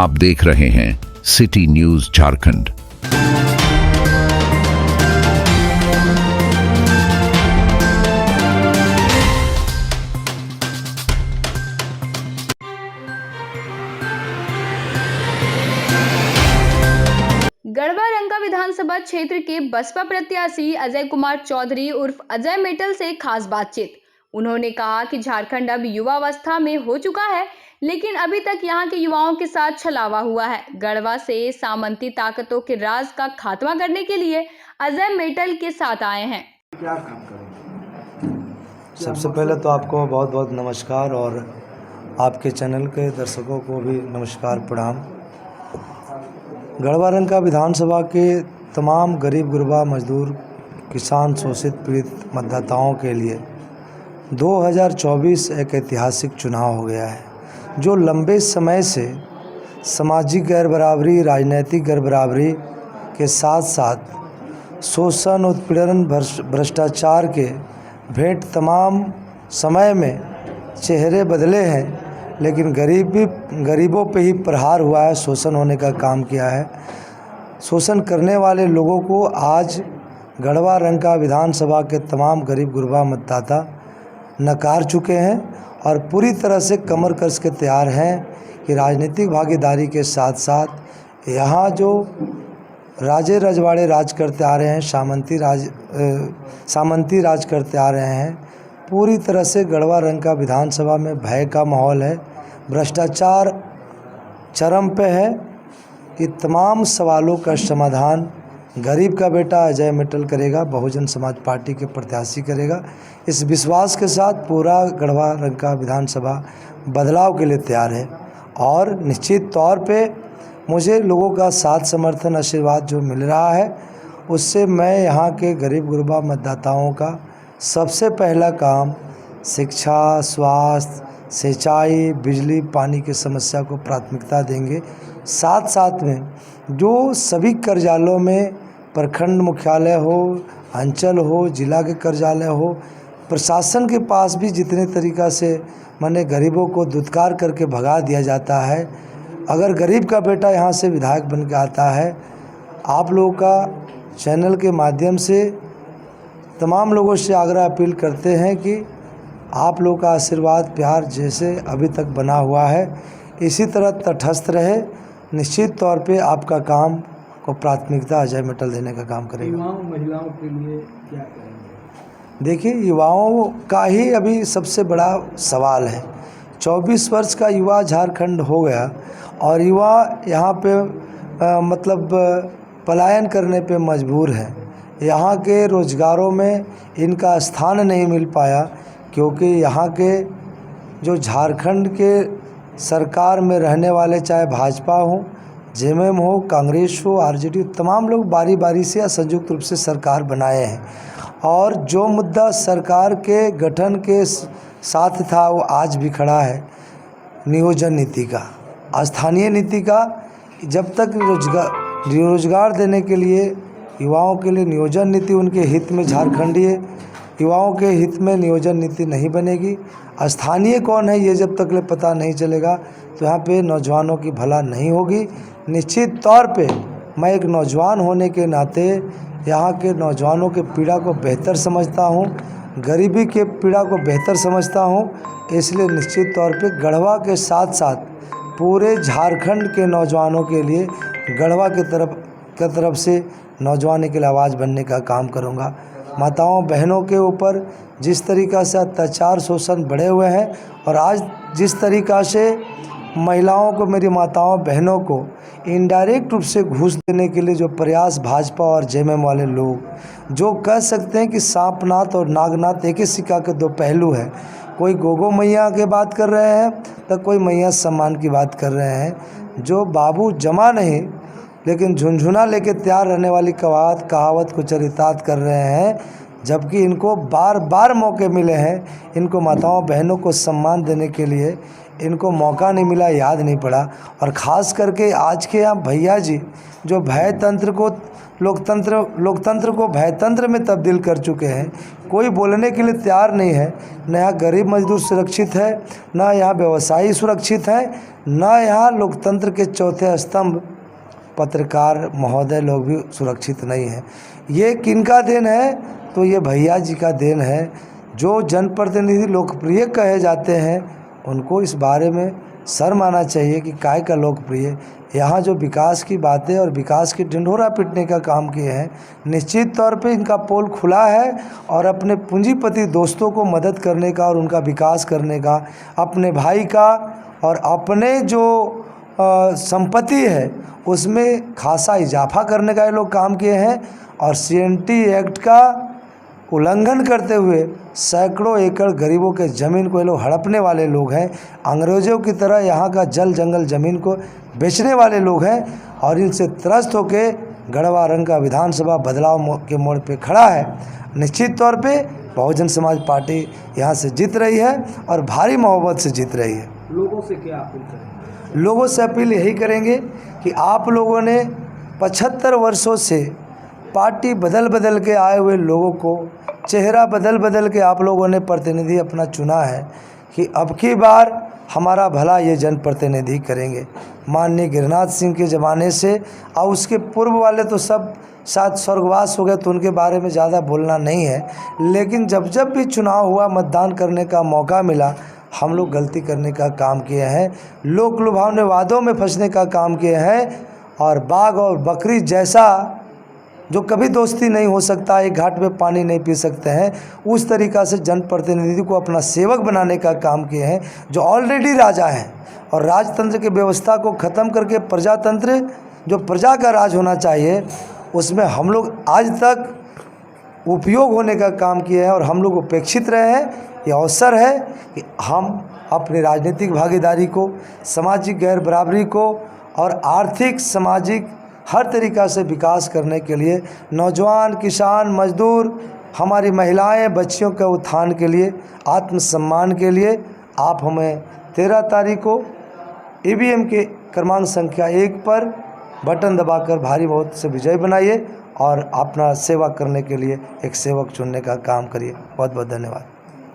आप देख रहे हैं सिटी न्यूज झारखंड। गढ़वा रंका विधानसभा क्षेत्र के बसपा प्रत्याशी अजय कुमार चौधरी उर्फ अजय मेटल से खास बातचीत। उन्होंने कहा कि झारखंड अब युवावस्था में हो चुका है, लेकिन अभी तक यहां के युवाओं के साथ छलावा हुआ है। गढ़वा से सामंती ताकतों के राज का खात्मा करने के लिए अजय मेटल के साथ आए हैं। क्या काम करेंगे? सबसे पहले तो आपको बहुत बहुत नमस्कार और आपके चैनल के दर्शकों को भी नमस्कार प्रणाम। गढ़वा रंका विधानसभा के तमाम गरीब गुरबा मजदूर किसान शोषित पीड़ित मतदाताओं के लिए 2024 एक ऐतिहासिक चुनाव हो गया है, जो लंबे समय से सामाजिक गैरबराबरी, राजनीतिक गैरबराबरी के साथ साथ शोषण, उत्पीड़न, भ्रष्टाचार के भेंट तमाम समय में चेहरे बदले हैं, लेकिन गरीबों पे ही प्रहार हुआ है, शोषण होने का काम किया है। शोषण करने वाले लोगों को आज गढ़वा रंका विधानसभा के तमाम गरीब गुरबा मतदाता नकार चुके हैं और पूरी तरह से कमर कस के तैयार हैं कि राजनीतिक भागीदारी के साथ साथ यहाँ जो राजे रजवाड़े राज करते आ रहे हैं, सामंती राज करते आ रहे हैं, पूरी तरह से गढ़वा रंका विधानसभा में भय का माहौल है, भ्रष्टाचार चरम पे है। ये तमाम सवालों का समाधान गरीब का बेटा अजय मेटल करेगा, बहुजन समाज पार्टी के प्रत्याशी करेगा। इस विश्वास के साथ पूरा गढ़वा रंका विधानसभा बदलाव के लिए तैयार है और निश्चित तौर पे मुझे लोगों का साथ समर्थन आशीर्वाद जो मिल रहा है, उससे मैं यहाँ के गरीब गुरबा मतदाताओं का सबसे पहला काम शिक्षा, स्वास्थ्य, सिंचाई, बिजली, पानी की समस्या को प्राथमिकता देंगे। साथ साथ में जो सभी कार्यालयों में प्रखंड मुख्यालय हो, अंचल हो, जिला के कार्यालय हो, प्रशासन के पास भी जितने तरीक़ा से माने गरीबों को दुत्कार करके भगा दिया जाता है, अगर गरीब का बेटा यहाँ से विधायक बन के आता है, आप लोगों का चैनल के माध्यम से तमाम लोगों से आग्रह अपील करते हैं कि आप लोगों का आशीर्वाद प्यार जैसे अभी तक बना हुआ है, इसी तरह तटस्थ रहे। निश्चित तौर पे आपका काम को प्राथमिकता अजय मेटल देने का काम करेगा। युवाओं महिलाओं के लिए क्या करेंगे? देखिए, युवाओं का ही अभी सबसे बड़ा सवाल है। 24 वर्ष का युवा झारखंड हो गया और युवा यहाँ पे मतलब पलायन करने पे मजबूर है। यहाँ के रोज़गारों में इनका स्थान नहीं मिल पाया, क्योंकि यहाँ के जो झारखंड के सरकार में रहने वाले, चाहे भाजपा हो, जेएमएम हो, कांग्रेस हो, आरजेडी हो, तमाम लोग बारी बारी से या संयुक्त रूप से सरकार बनाए हैं और जो मुद्दा सरकार के गठन के साथ था वो आज भी खड़ा है, नियोजन नीति का, स्थानीय नीति का। जब तक रोजगार देने के लिए युवाओं के लिए नियोजन नीति उनके हित में, झारखंडीय युवाओं के हित में नियोजन नीति नहीं बनेगी, स्थानीय कौन है ये जब तक ले पता नहीं चलेगा, तो यहाँ पे नौजवानों की भला नहीं होगी। निश्चित तौर पे मैं एक नौजवान होने के नाते यहाँ के नौजवानों के पीड़ा को बेहतर समझता हूँ, गरीबी के पीड़ा को बेहतर समझता हूँ, इसलिए निश्चित तौर पे गढ़वा के साथ साथ पूरे झारखंड के नौजवानों के लिए गढ़वा की तरफ से नौजवानी के लिए आवाज़ बनने का काम करूँगा। माताओं बहनों के ऊपर जिस तरीक़ा से अत्याचार शोषण बढ़े हुए हैं और आज जिस तरीक़ा से महिलाओं को, मेरी माताओं बहनों को इनडायरेक्ट रूप से घूस देने के लिए जो प्रयास भाजपा और जेएमएम वाले लोग जो कह सकते हैं कि सांपनाथ और नागनाथ एक ही सिक्का के दो पहलू हैं, कोई गोगो मैया की बात कर रहे हैं तो कोई मैया सम्मान की बात कर रहे हैं, जो बाबू जमा नहीं लेकिन झुनझुना लेके तैयार रहने वाली कहावत को चरितार्थ कर रहे हैं, जबकि इनको बार बार मौके मिले हैं। इनको माताओं बहनों को सम्मान देने के लिए इनको मौका नहीं मिला, याद नहीं पड़ा। और ख़ास करके आज के यहाँ भैया जी जो भय तंत्र को लोकतंत्र को भयतंत्र में तब्दील कर चुके हैं, कोई बोलने के लिए तैयार नहीं है। न यहाँ गरीब मजदूर सुरक्षित है, न यहाँ व्यवसायी सुरक्षित है, न यहाँ लोकतंत्र के चौथे स्तंभ पत्रकार महोदय लोग भी सुरक्षित नहीं हैं। ये किनका देन है? तो ये भैया जी का देन है। जो जनप्रतिनिधि लोकप्रिय कहे जाते हैं उनको इस बारे में शर्म आना चाहिए कि काय का लोकप्रिय। यहाँ जो विकास की बातें और विकास की ढिंढोरा पीटने का काम किए हैं, निश्चित तौर पे इनका पोल खुला है और अपने पूंजीपति दोस्तों को मदद करने का और उनका विकास करने का, अपने भाई का और अपने जो संपत्ति है उसमें खासा इजाफा करने का ये लोग काम किए हैं। और CNT एक्ट का उल्लंघन करते हुए सैकड़ों एकड़ गरीबों के ज़मीन को ये लोग हड़पने वाले लोग हैं। अंग्रेज़ों की तरह यहाँ का जल जंगल ज़मीन को बेचने वाले लोग हैं और इनसे त्रस्त होकर गढ़वा रंग का विधानसभा बदलाव के मोड़ पे खड़ा है। निश्चित तौर पे बहुजन समाज पार्टी यहाँ से जीत रही है और भारी मोहब्बत से जीत रही है। लोगों से क्या अपील करेंगे? लोगों से अपील यही करेंगे कि आप लोगों ने 75 वर्षों से पार्टी बदल बदल के आए हुए लोगों को, चेहरा बदल बदल के आप लोगों ने प्रतिनिधि अपना चुना है कि अब की बार हमारा भला ये जनप्रतिनिधि करेंगे। माननीय गिरिनाथ सिंह के ज़माने से और उसके पूर्व वाले तो सब शायद स्वर्गवास हो गए, तो उनके बारे में ज़्यादा बोलना नहीं है। लेकिन जब भी चुनाव हुआ, मतदान करने का मौका मिला, हम लोग गलती करने का काम किए हैं, लोक लुभावने वादों में फंसने का काम किए हैं और बाघ और बकरी जैसा जो कभी दोस्ती नहीं हो सकता, एक घाट में पानी नहीं पी सकते हैं, उस तरीक़ा से जनप्रतिनिधि को अपना सेवक बनाने का काम किए हैं जो ऑलरेडी राजा हैं। और राजतंत्र की व्यवस्था को ख़त्म करके प्रजातंत्र, जो प्रजा का राज होना चाहिए, उसमें हम लोग आज तक उपयोग होने का काम किए हैं और हम लोग उपेक्षित रहे हैं। ये अवसर है कि हम अपनी राजनीतिक भागीदारी को, सामाजिक गैर बराबरी को और आर्थिक सामाजिक हर तरीक़ा से विकास करने के लिए, नौजवान, किसान, मजदूर, हमारी महिलाएं, बच्चियों के उत्थान के लिए, आत्मसम्मान के लिए आप हमें 13 तारीख को EVM के क्रमांक संख्या 1 पर बटन दबाकर भारी बहुत से विजय बनाइए और अपना सेवा करने के लिए एक सेवक चुनने का काम करिए। बहुत बहुत धन्यवाद।